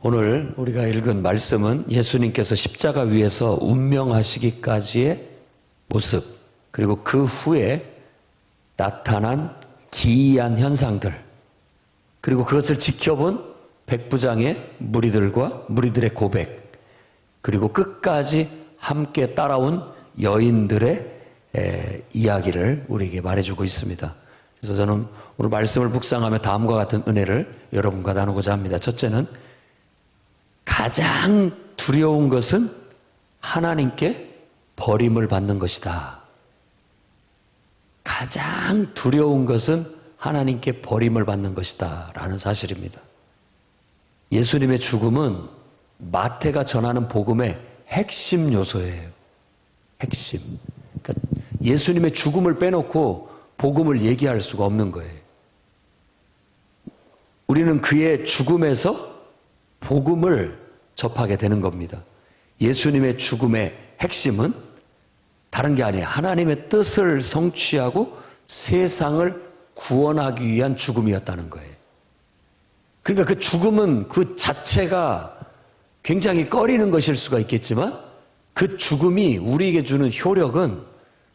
오늘 우리가 읽은 말씀은 예수님께서 십자가 위에서 운명하시기까지의 모습, 그리고 그 후에 나타난 기이한 현상들, 그리고 그것을 지켜본 백부장의 무리들과 무리들의 고백, 그리고 끝까지 함께 따라온 여인들의 이야기를 우리에게 말해주고 있습니다. 그래서 저는 오늘 말씀을 묵상하며 다음과 같은 은혜를 여러분과 나누고자 합니다. 첫째는 가장 두려운 것은 하나님께 버림을 받는 것이다. 가장 두려운 것은 하나님께 버림을 받는 것이다 라는 사실입니다. 예수님의 죽음은 마태가 전하는 복음의 핵심 요소예요. 핵심. 그러니까 예수님의 죽음을 빼놓고 복음을 얘기할 수가 없는 거예요. 우리는 그의 죽음에서 복음을 접하게 되는 겁니다. 예수님의 죽음의 핵심은 다른 게 아니에요. 하나님의 뜻을 성취하고 세상을 구원하기 위한 죽음이었다는 거예요. 그러니까 그 죽음은 그 자체가 굉장히 꺼리는 것일 수가 있겠지만 그 죽음이 우리에게 주는 효력은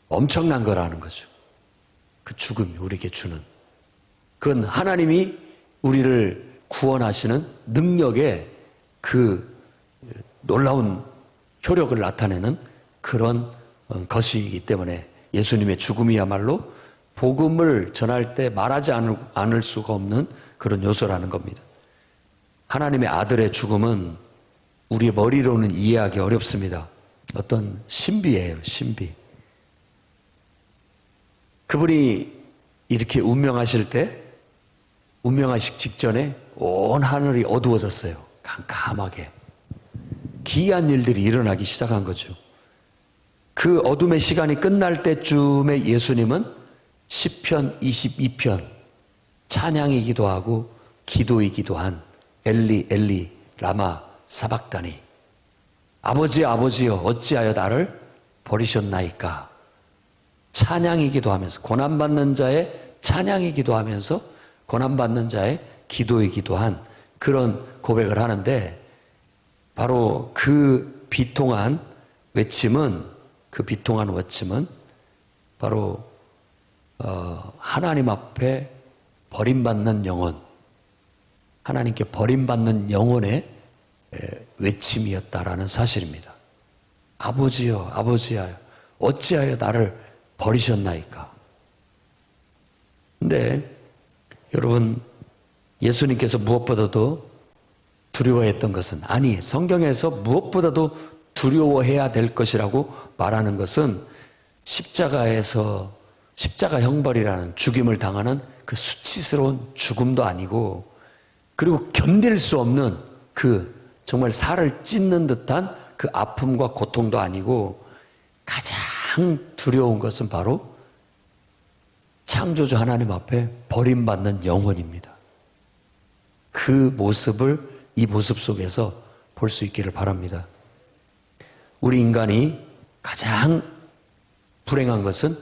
엄청난 거라는 거죠. 그 죽음이 우리에게 주는. 그건 하나님이 우리를 구원하시는 능력의 그 놀라운 효력을 나타내는 그런 것이기 때문에 예수님의 죽음이야말로 복음을 전할 때 말하지 않을 수가 없는 그런 요소라는 겁니다. 하나님의 아들의 죽음은 우리의 머리로는 이해하기 어렵습니다. 어떤 신비예요, 신비. 그분이 이렇게 운명하실 때, 운명하시기 직전에 온 하늘이 어두워졌어요. 깜깜하게. 기이한 일들이 일어나기 시작한 거죠. 그 어둠의 시간이 끝날 때쯤에 예수님은 시편 22편 찬양이기도 하고 기도이기도 한 엘리 엘리 라마 사박다니, 아버지여 아버지여 어찌하여 나를 버리셨나이까, 찬양이기도 하면서, 고난받는 자의 찬양이기도 하면서 고난받는 자의 기도이기도 한 그런 고백을 하는데, 바로 그 비통한 외침은 바로 하나님 앞에 버림받는 영혼, 하나님께 버림받는 영혼의 외침이었다라는 사실입니다. 아버지여 아버지여 어찌하여 나를 버리셨나이까. 근데 여러분, 예수님께서 무엇보다도 두려워했던 것은, 아니 성경에서 무엇보다도 두려워해야 될 것이라고 말하는 것은 십자가에서 십자가 형벌이라는 죽임을 당하는 그 수치스러운 죽음도 아니고, 그리고 견딜 수 없는 그 정말 살을 찢는 듯한 그 아픔과 고통도 아니고, 가장 두려운 것은 바로 창조주 하나님 앞에 버림받는 영혼입니다. 그 모습을 이 모습 속에서 볼 수 있기를 바랍니다. 우리 인간이 가장 불행한 것은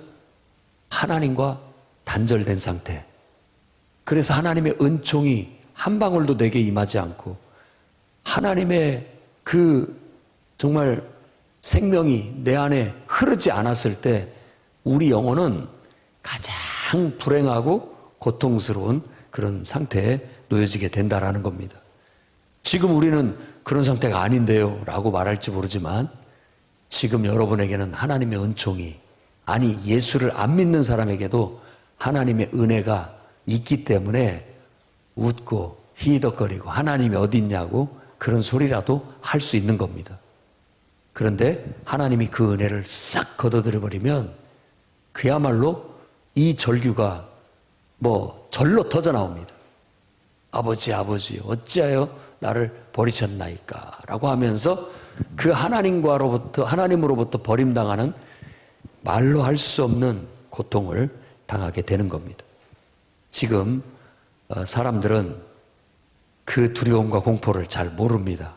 하나님과 단절된 상태. 그래서 하나님의 은총이 한 방울도 내게 임하지 않고, 하나님의 그 정말 생명이 내 안에 흐르지 않았을 때 우리 영혼은 가장 불행하고 고통스러운 그런 상태에 놓여지게 된다라는 겁니다. 지금 우리는 그런 상태가 아닌데요 라고 말할지 모르지만, 지금 여러분에게는 하나님의 은총이, 아니 예수를 안 믿는 사람에게도 하나님의 은혜가 있기 때문에 웃고 히덕거리고 하나님이 어디 있냐고 그런 소리라도 할 수 있는 겁니다. 그런데 하나님이 그 은혜를 싹 걷어들여 버리면 그야말로 이 절규가 절로 터져 나옵니다. 아버지 아버지 어찌하여 나를 버리셨나이까 라고 하면서 그 하나님으로부터 버림당하는 말로 할 수 없는 고통을 당하게 되는 겁니다. 지금 사람들은 그 두려움과 공포를 잘 모릅니다.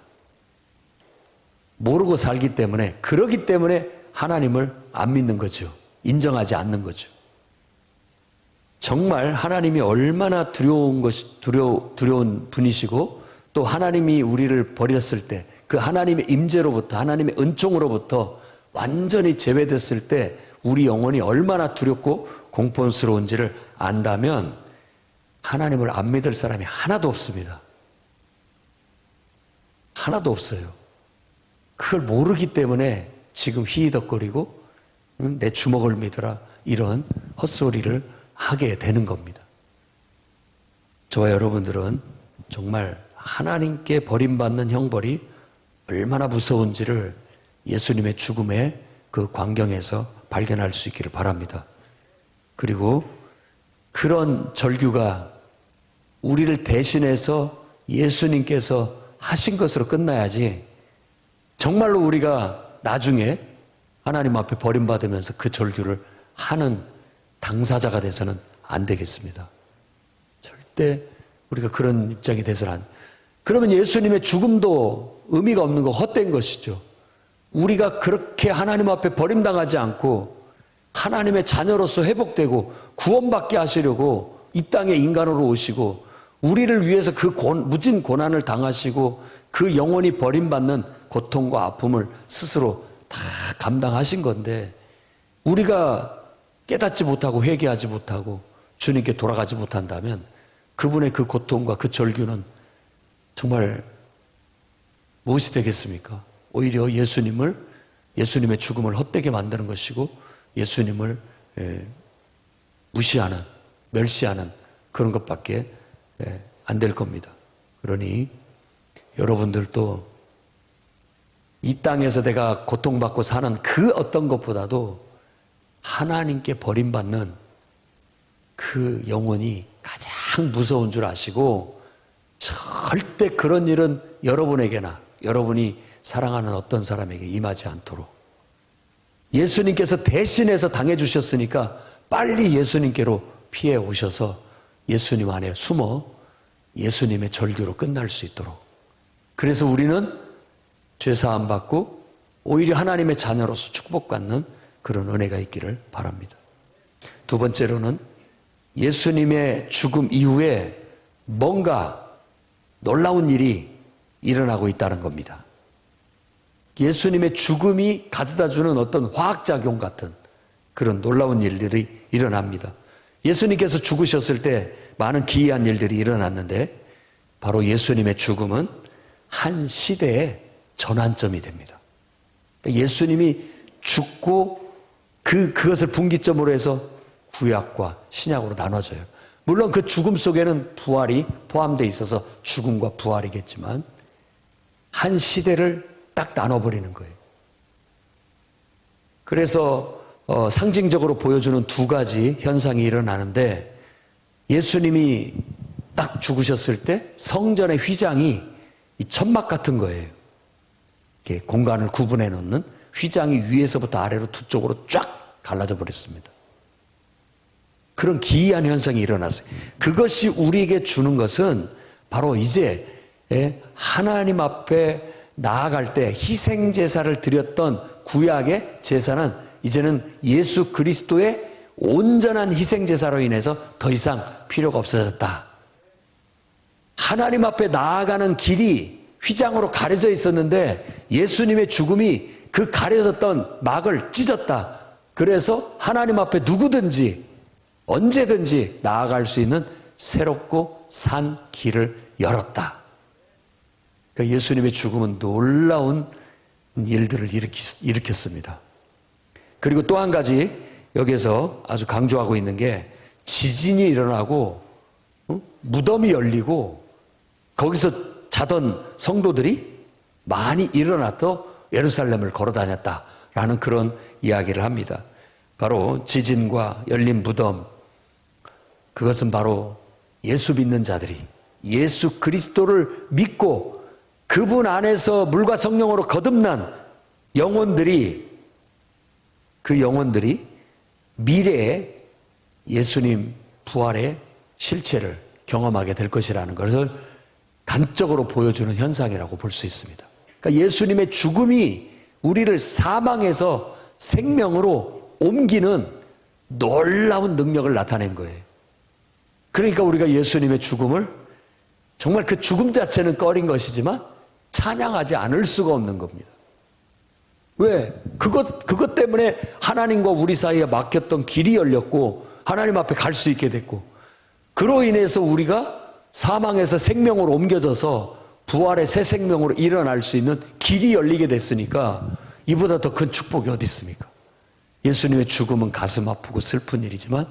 모르고 살기 때문에, 그러기 때문에 하나님을 안 믿는 거죠. 인정하지 않는 거죠. 정말 하나님이 얼마나 두려운 분이시고 또 하나님이 우리를 버렸을 때 그 하나님의 임재로부터 하나님의 은총으로부터 완전히 제외됐을 때 우리 영혼이 얼마나 두렵고 공포스러운지를 안다면 하나님을 안 믿을 사람이 하나도 없습니다. 하나도 없어요. 그걸 모르기 때문에 지금 희희덕거리고 내 주먹을 믿으라 이런 헛소리를 하게 되는 겁니다. 저와 여러분들은 정말 하나님께 버림받는 형벌이 얼마나 무서운지를 예수님의 죽음의 그 광경에서 발견할 수 있기를 바랍니다. 그리고 그런 절규가 우리를 대신해서 예수님께서 하신 것으로 끝나야지 정말로 우리가 나중에 하나님 앞에 버림받으면서 그 절규를 하는 당사자가 돼서는 안 되겠습니다. 절대 우리가 그런 입장이 돼서는 안. 그러면 예수님의 죽음도 의미가 없는 거 헛된 것이죠. 우리가 그렇게 하나님 앞에 버림당하지 않고 하나님의 자녀로서 회복되고 구원받게 하시려고 이 땅에 인간으로 오시고 우리를 위해서 그 무진 고난을 당하시고 그 영원히 버림받는 고통과 아픔을 스스로 다 감당하신 건데 우리가 깨닫지 못하고 회개하지 못하고 주님께 돌아가지 못한다면 그분의 그 고통과 그 절규는 정말 무엇이 되겠습니까? 오히려 예수님의 죽음을 헛되게 만드는 것이고 예수님을 무시하는, 멸시하는 그런 것밖에 안 될 겁니다. 그러니 여러분들도 이 땅에서 내가 고통받고 사는 그 어떤 것보다도 하나님께 버림받는 그 영혼이 가장 무서운 줄 아시고 절대 그런 일은 여러분에게나 여러분이 사랑하는 어떤 사람에게 임하지 않도록 예수님께서 대신해서 당해주셨으니까 빨리 예수님께로 피해 오셔서 예수님 안에 숨어 예수님의 절규로 끝날 수 있도록 그래서 우리는 죄사함 받고 오히려 하나님의 자녀로서 축복받는 그런 은혜가 있기를 바랍니다. 두 번째로는 예수님의 죽음 이후에 뭔가 놀라운 일이 일어나고 있다는 겁니다. 예수님의 죽음이 가져다주는 어떤 화학작용 같은 그런 놀라운 일들이 일어납니다. 예수님께서 죽으셨을 때 많은 기이한 일들이 일어났는데 바로 예수님의 죽음은 한 시대의 전환점이 됩니다. 예수님이 죽고 그것을 분기점으로 해서 구약과 신약으로 나눠져요. 물론 그 죽음 속에는 부활이 포함되어 있어서 죽음과 부활이겠지만 한 시대를 딱 나눠버리는 거예요. 그래서 상징적으로 보여주는 두 가지 현상이 일어나는데 예수님이 딱 죽으셨을 때 성전의 휘장이 이 천막 같은 거예요. 이렇게 공간을 구분해 놓는 휘장이 위에서부터 아래로 두 쪽으로 쫙 갈라져 버렸습니다. 그런 기이한 현상이 일어났어요. 그것이 우리에게 주는 것은 바로 이제 하나님 앞에 나아갈 때 희생제사를 드렸던 구약의 제사는 이제는 예수 그리스도의 온전한 희생제사로 인해서 더 이상 필요가 없어졌다. 하나님 앞에 나아가는 길이 휘장으로 가려져 있었는데 예수님의 죽음이 그 가려졌던 막을 찢었다. 그래서 하나님 앞에 누구든지 언제든지 나아갈 수 있는 새롭고 산 길을 열었다. 그러니까 예수님의 죽음은 놀라운 일들을 일으켰습니다. 그리고 또 한 가지 여기서 아주 강조하고 있는 게 지진이 일어나고 무덤이 열리고 거기서 자던 성도들이 많이 일어나서 예루살렘을 걸어 다녔다라는 그런 이야기를 합니다. 바로 지진과 열린 무덤, 그것은 바로 예수 믿는 자들이 예수 그리스도를 믿고 그분 안에서 물과 성령으로 거듭난 영혼들이 그 영혼들이 미래에 예수님 부활의 실체를 경험하게 될 것이라는 것을 단적으로 보여주는 현상이라고 볼 수 있습니다. 그러니까 예수님의 죽음이 우리를 사망에서 생명으로 옮기는 놀라운 능력을 나타낸 거예요. 그러니까 우리가 예수님의 죽음을 정말 그 죽음 자체는 꺼린 것이지만 찬양하지 않을 수가 없는 겁니다. 왜? 그것 때문에 하나님과 우리 사이에 막혔던 길이 열렸고 하나님 앞에 갈 수 있게 됐고, 그로 인해서 우리가 사망에서 생명으로 옮겨져서 부활의 새 생명으로 일어날 수 있는 길이 열리게 됐으니까 이보다 더 큰 축복이 어디 있습니까? 예수님의 죽음은 가슴 아프고 슬픈 일이지만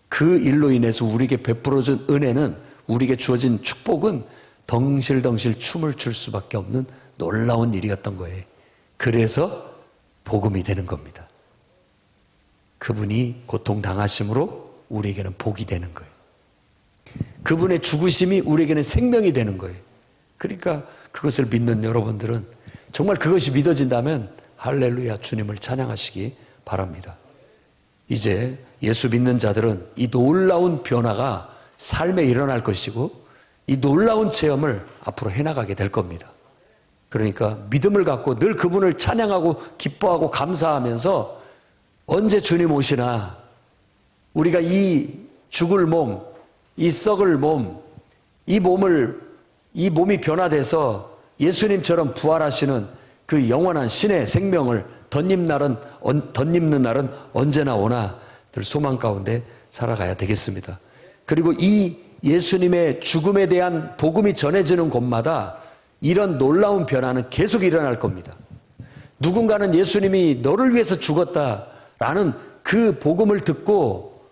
그 일로 인해서 우리에게 베풀어준 은혜는, 우리에게 주어진 축복은 덩실덩실 춤을 출 수밖에 없는 놀라운 일이었던 거예요. 그래서 복음이 되는 겁니다. 그분이 고통당하심으로 우리에게는 복이 되는 거예요. 그분의 죽으심이 우리에게는 생명이 되는 거예요. 그러니까 그것을 믿는 여러분들은 정말 그것이 믿어진다면 할렐루야 주님을 찬양하시기 바랍니다. 이제 예수 믿는 자들은 이 놀라운 변화가 삶에 일어날 것이고 이 놀라운 체험을 앞으로 해나가게 될 겁니다. 그러니까 믿음을 갖고 늘 그분을 찬양하고 기뻐하고 감사하면서 언제 주님 오시나 우리가 이 죽을 몸, 이 썩을 몸, 이 몸이 변화돼서 예수님처럼 부활하시는 그 영원한 신의 생명을 덧입는 날은 언제나 오나 늘 소망 가운데 살아가야 되겠습니다. 그리고 이 예수님의 죽음에 대한 복음이 전해지는 곳마다 이런 놀라운 변화는 계속 일어날 겁니다. 누군가는 예수님이 너를 위해서 죽었다라는 그 복음을 듣고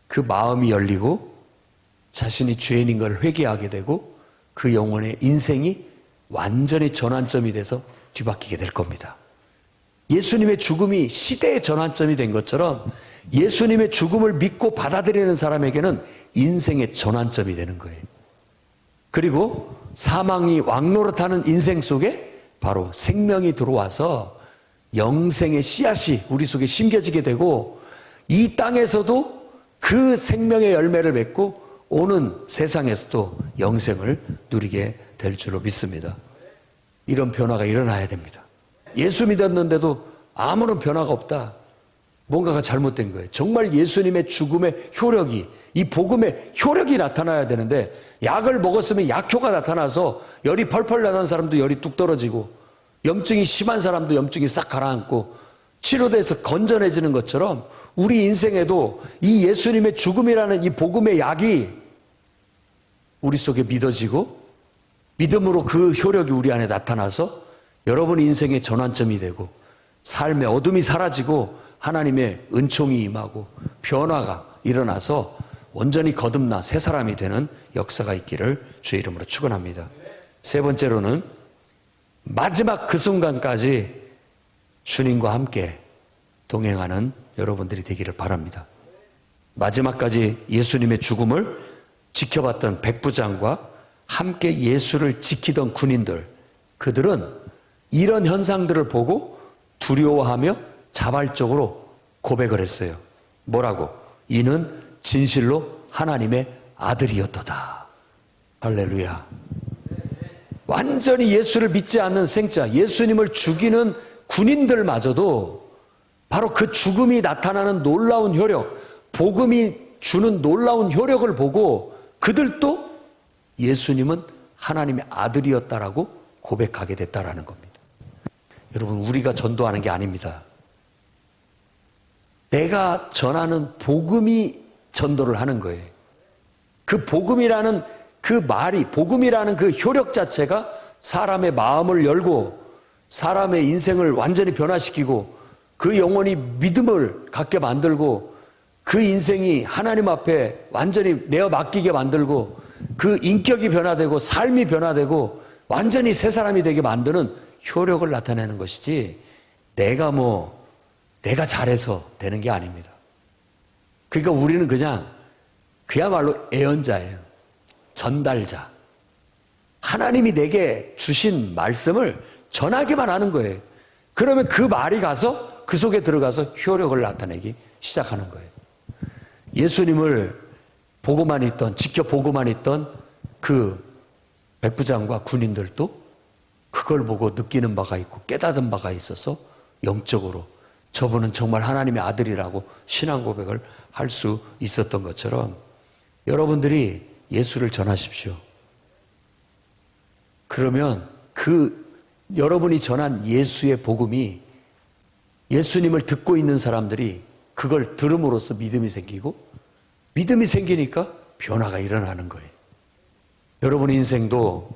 그 마음이 열리고 자신이 죄인인 걸 회개하게 되고 그 영혼의 인생이 완전히 전환점이 돼서 뒤바뀌게 될 겁니다. 예수님의 죽음이 시대의 전환점이 된 것처럼 예수님의 죽음을 믿고 받아들이는 사람에게는 인생의 전환점이 되는 거예요. 그리고 사망이 왕노릇하는 인생 속에 바로 생명이 들어와서 영생의 씨앗이 우리 속에 심겨지게 되고 이 땅에서도 그 생명의 열매를 맺고 오는 세상에서도 영생을 누리게 될 줄로 믿습니다. 이런 변화가 일어나야 됩니다. 예수 믿었는데도 아무런 변화가 없다. 뭔가가 잘못된 거예요. 정말 예수님의 죽음의 효력이, 이 복음의 효력이 나타나야 되는데 약을 먹었으면 약효가 나타나서 열이 펄펄 나는 사람도 열이 뚝 떨어지고 염증이 심한 사람도 염증이 싹 가라앉고 치료돼서 건전해지는 것처럼 우리 인생에도 이 예수님의 죽음이라는 이 복음의 약이 우리 속에 믿어지고 믿음으로 그 효력이 우리 안에 나타나서 여러분 인생의 전환점이 되고 삶의 어둠이 사라지고 하나님의 은총이 임하고 변화가 일어나서 온전히 거듭나 새 사람이 되는 역사가 있기를 주의 이름으로 축원합니다. 세 번째로는 마지막 그 순간까지 주님과 함께 동행하는 여러분들이 되기를 바랍니다. 마지막까지 예수님의 죽음을 지켜봤던 백부장과 함께 예수를 지키던 군인들, 그들은 이런 현상들을 보고 두려워하며 자발적으로 고백을 했어요. 뭐라고? 이는 진실로 하나님의 아들이었도다. 할렐루야. 완전히 예수를 믿지 않는 생자, 예수님을 죽이는 군인들마저도 바로 그 죽음이 나타나는 놀라운 효력, 복음이 주는 놀라운 효력을 보고 그들도 예수님은 하나님의 아들이었다라고 고백하게 됐다라는 겁니다. 여러분, 우리가 전도하는 게 아닙니다. 내가 전하는 복음이 전도를 하는 거예요. 그 복음이라는 그 말이, 복음이라는 그 효력 자체가 사람의 마음을 열고 사람의 인생을 완전히 변화시키고 그 영혼이 믿음을 갖게 만들고 그 인생이 하나님 앞에 완전히 내어 맡기게 만들고 그 인격이 변화되고 삶이 변화되고 완전히 새 사람이 되게 만드는 효력을 나타내는 것이지 내가 잘해서 되는 게 아닙니다. 그러니까 우리는 그야말로 애언자예요. 전달자. 하나님이 내게 주신 말씀을 전하기만 하는 거예요. 그러면 그 말이 가서 그 속에 들어가서 효력을 나타내기 시작하는 거예요. 예수님을 보고만 있던, 지켜보고만 있던 그 백부장과 군인들도 그걸 보고 느끼는 바가 있고 깨닫은 바가 있어서 영적으로 저분은 정말 하나님의 아들이라고 신앙 고백을 할 수 있었던 것처럼 여러분들이 예수를 전하십시오. 그러면 여러분이 전한 예수의 복음이 예수님을 듣고 있는 사람들이 그걸 들음으로써 믿음이 생기고 믿음이 생기니까 변화가 일어나는 거예요. 여러분의 인생도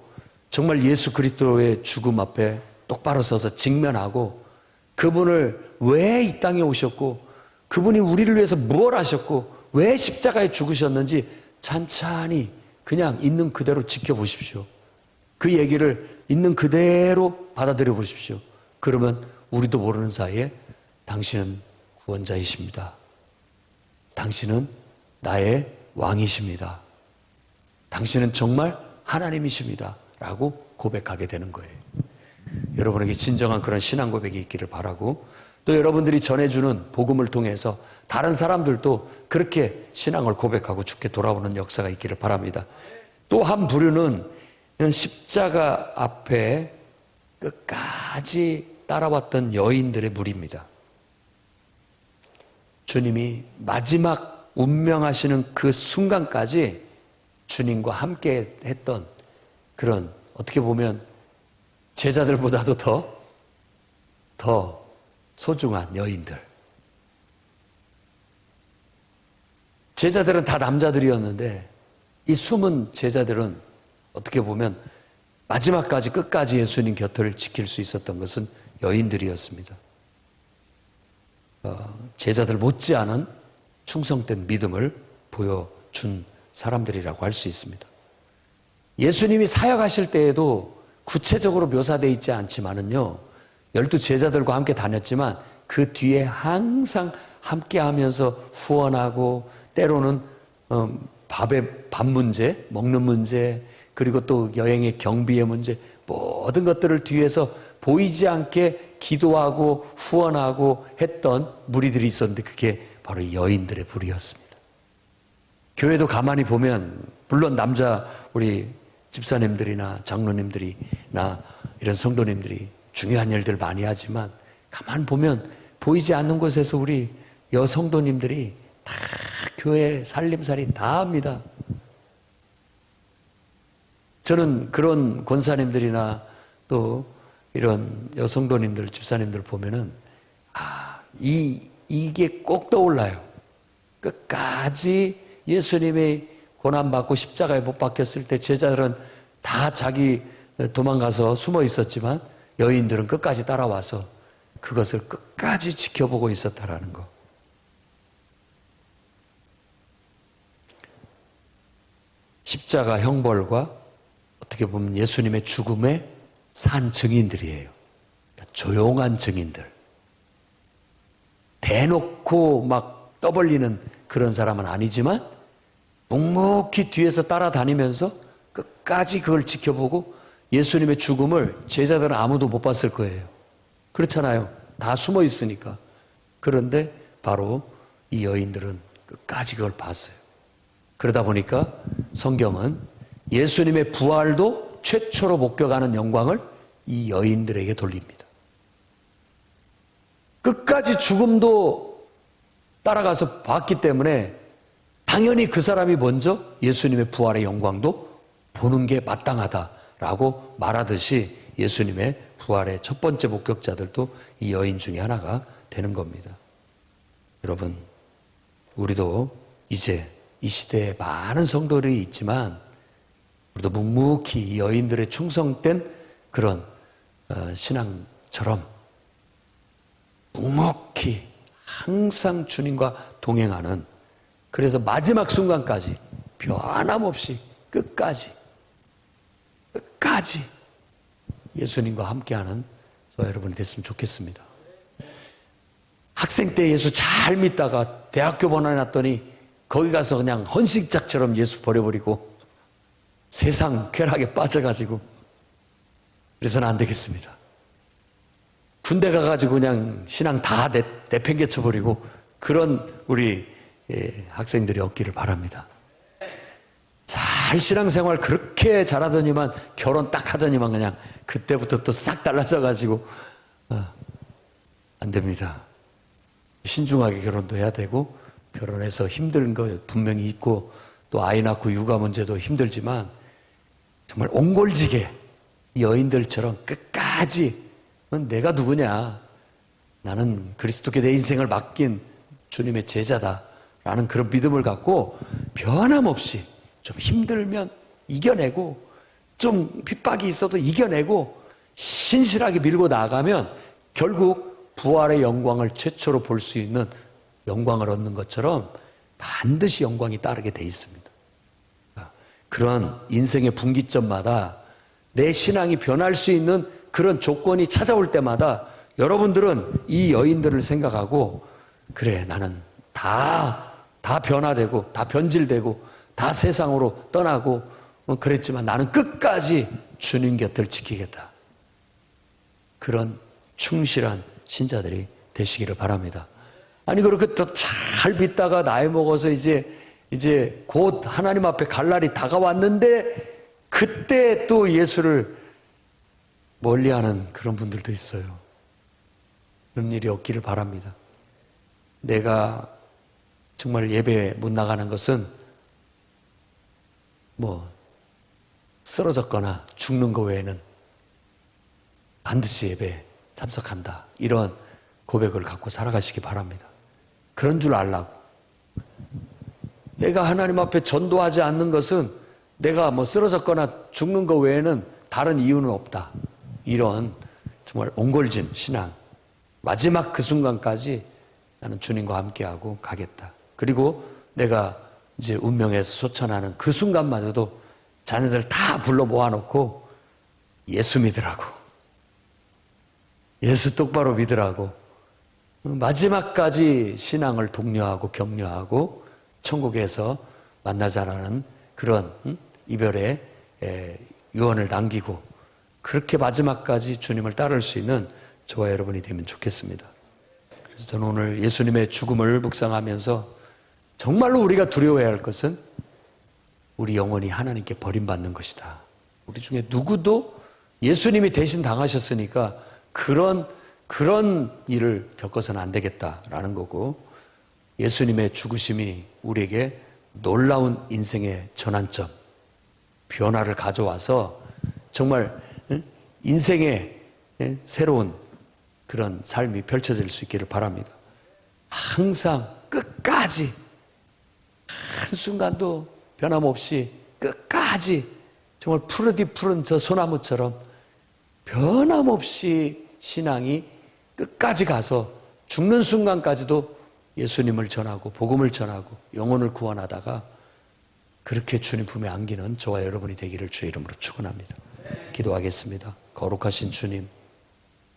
정말 예수 그리스도의 죽음 앞에 똑바로 서서 직면하고 그분을 왜 이 땅에 오셨고 그분이 우리를 위해서 무엇 하셨고 왜 십자가에 죽으셨는지 찬찬히 그냥 있는 그대로 지켜보십시오. 그 얘기를 있는 그대로 받아들여 보십시오. 그러면 우리도 모르는 사이에 당신은 구원자이십니다. 당신은 나의 왕이십니다. 당신은 정말 하나님이십니다. 라고 고백하게 되는 거예요. 여러분에게 진정한 그런 신앙 고백이 있기를 바라고 또 여러분들이 전해주는 복음을 통해서 다른 사람들도 그렇게 신앙을 고백하고 죽게 돌아오는 역사가 있기를 바랍니다. 또 한 부류는 십자가 앞에 끝까지 따라왔던 여인들의 무리입니다. 주님이 마지막 운명하시는 그 순간까지 주님과 함께 했던 그런 어떻게 보면 제자들보다도 더 소중한 여인들. 제자들은 다 남자들이었는데 이 숨은 제자들은 어떻게 보면 마지막까지 끝까지 예수님 곁을 지킬 수 있었던 것은 여인들이었습니다. 제자들 못지않은 충성된 믿음을 보여준 사람들이라고 할 수 있습니다. 예수님이 사역하실 때에도 구체적으로 묘사되어 있지 않지만은요, 12 제자들과 함께 다녔지만 그 뒤에 항상 함께 하면서 후원하고 때로는 밥 문제, 먹는 문제, 그리고 또 여행의 경비의 문제, 모든 것들을 뒤에서 보이지 않게 기도하고 후원하고 했던 무리들이 있었는데 그게 바로 여인들의 부리였습니다. 교회도 가만히 보면 물론 남자 우리 집사님들이나 장로님들이나 이런 성도님들이 중요한 일들 많이 하지만 가만 보면 보이지 않는 곳에서 우리 여성도님들이 다 교회 살림살이 다 합니다. 저는 그런 권사님들이나 또 이런 여성도님들, 집사님들 보면은 이게 꼭 떠올라요. 끝까지 예수님의 고난받고 십자가에 못 박혔을 때 제자들은 다 자기 도망가서 숨어 있었지만 여인들은 끝까지 따라와서 그것을 끝까지 지켜보고 있었다라는 거. 십자가 형벌과 어떻게 보면 예수님의 죽음의 산 증인들이에요. 그러니까 조용한 증인들. 대놓고 막 떠벌리는 그런 사람은 아니지만 묵묵히 뒤에서 따라다니면서 끝까지 그걸 지켜보고 예수님의 죽음을 제자들은 아무도 못 봤을 거예요. 그렇잖아요. 다 숨어 있으니까. 그런데 바로 이 여인들은 끝까지 그걸 봤어요. 그러다 보니까 성경은 예수님의 부활도 최초로 목격하는 영광을 이 여인들에게 돌립니다. 끝까지 죽음도 따라가서 봤기 때문에 당연히 그 사람이 먼저 예수님의 부활의 영광도 보는 게 마땅하다라고 말하듯이 예수님의 부활의 첫 번째 목격자들도 이 여인 중에 하나가 되는 겁니다. 여러분, 우리도 이제 이 시대에 많은 성도들이 있지만 우리도 묵묵히 이 여인들의 충성된 그런 신앙처럼 묵묵히 항상 주님과 동행하는, 그래서 마지막 순간까지 변함없이 끝까지 예수님과 함께하는 저와 여러분이 됐으면 좋겠습니다. 학생 때 예수 잘 믿다가 대학교 보내놨더니 거기 가서 그냥 헌신짝처럼 예수 버려버리고 세상 쾌락에 빠져가지고 그래서는 안 되겠습니다. 군대 가가지고 그냥 신앙 다 내팽개쳐버리고 그런 우리 학생들이 없기를 바랍니다. 잘 신앙생활 그렇게 잘하더니만 결혼 딱 하더니만 그냥 그때부터 또 싹 달라져가지고 안 됩니다. 신중하게 결혼도 해야 되고 결혼해서 힘든 거 분명히 있고 또 아이 낳고 육아 문제도 힘들지만 정말 옹골지게 여인들처럼 끝까지 내가 누구냐, 나는 그리스도께 내 인생을 맡긴 주님의 제자다라는 그런 믿음을 갖고 변함없이 좀 힘들면 이겨내고, 좀 핍박이 있어도 이겨내고 신실하게 밀고 나가면 결국 부활의 영광을 최초로 볼 수 있는 영광을 얻는 것처럼 반드시 영광이 따르게 돼 있습니다. 그런 인생의 분기점마다 내 신앙이 변할 수 있는 그런 조건이 찾아올 때마다 여러분들은 이 여인들을 생각하고, 그래, 나는 다 변화되고 다 변질되고 다 세상으로 떠나고 그랬지만 나는 끝까지 주님 곁을 지키겠다. 그런 충실한 신자들이 되시기를 바랍니다. 아니, 그렇게 또 잘 빚다가 나이 먹어서 이제 곧 하나님 앞에 갈 날이 다가왔는데 그때 또 예수를 멀리하는 그런 분들도 있어요. 그런 일이 없기를 바랍니다. 내가 정말 예배 못 나가는 것은 쓰러졌거나 죽는 거 외에는 반드시 예배에 참석한다, 이런 고백을 갖고 살아가시기 바랍니다. 그런 줄 알라고. 내가 하나님 앞에 전도하지 않는 것은 내가 쓰러졌거나 죽는 거 외에는 다른 이유는 없다, 이런 정말 옹골진 신앙. 마지막 그 순간까지 나는 주님과 함께하고 가겠다. 그리고 내가 이제 운명에서 소천하는 그 순간마저도 자녀들 다 불러 모아놓고 예수 믿으라고, 예수 똑바로 믿으라고, 마지막까지 신앙을 독려하고 격려하고 천국에서 만나자라는 그런 이별의 유언을 남기고, 그렇게 마지막까지 주님을 따를 수 있는 저와 여러분이 되면 좋겠습니다. 그래서 저는 오늘 예수님의 죽음을 묵상하면서 정말로 우리가 두려워해야 할 것은 우리 영혼이 하나님께 버림받는 것이다. 우리 중에 누구도 예수님이 대신 당하셨으니까 그런 일을 겪어서는 안 되겠다라는 거고, 예수님의 죽으심이 우리에게 놀라운 인생의 전환점, 변화를 가져와서 정말 인생의 새로운 그런 삶이 펼쳐질 수 있기를 바랍니다. 항상 끝까지 한순간도 변함없이 끝까지 정말 푸르디 푸른 저 소나무처럼 변함없이 신앙이 끝까지 가서 죽는 순간까지도 예수님을 전하고 복음을 전하고 영혼을 구원하다가 그렇게 주님 품에 안기는 저와 여러분이 되기를 주의 이름으로 축원합니다. 기도하겠습니다. 거룩하신 주님,